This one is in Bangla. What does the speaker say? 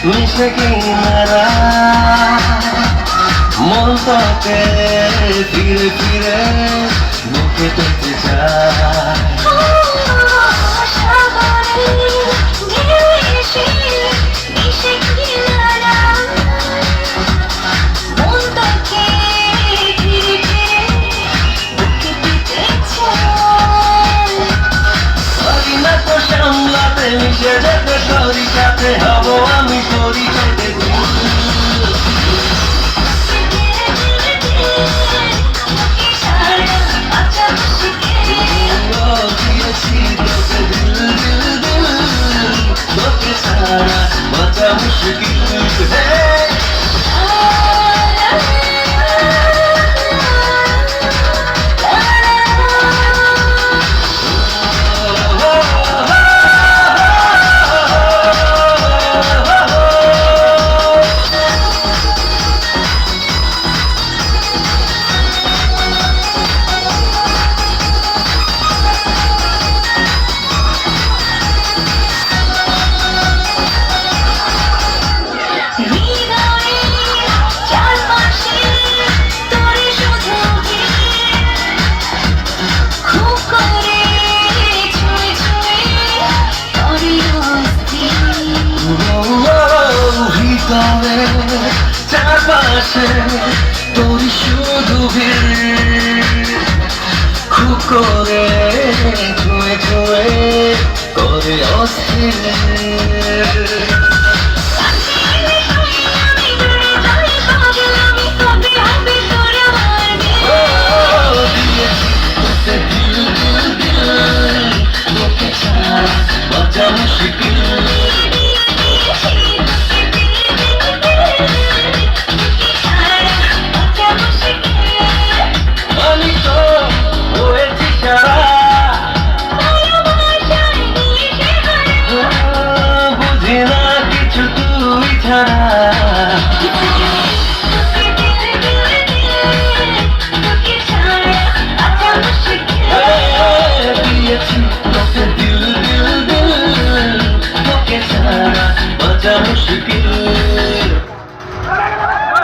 মিশে কিনারা মন তোকে ফিরে ফিরে বুকে পেতে চায় সামলাতে মিশে যেতে তোরই সাথে হব আমি তোরই সাথে দিয়েছি তোকে দিল দিল দিল তোকে ছাড়া বাঁচা মুশকিল চারপাশে তোর শুধু ভিড় খুব করে ছুঁয়ে ছুঁয়ে করে অস্থির তোকে ছাড়া বাঁচা মুশকিল দিয়েছি তোকে দিল দিল দিল তোকে ছাড়া বাঁচা মুশকিল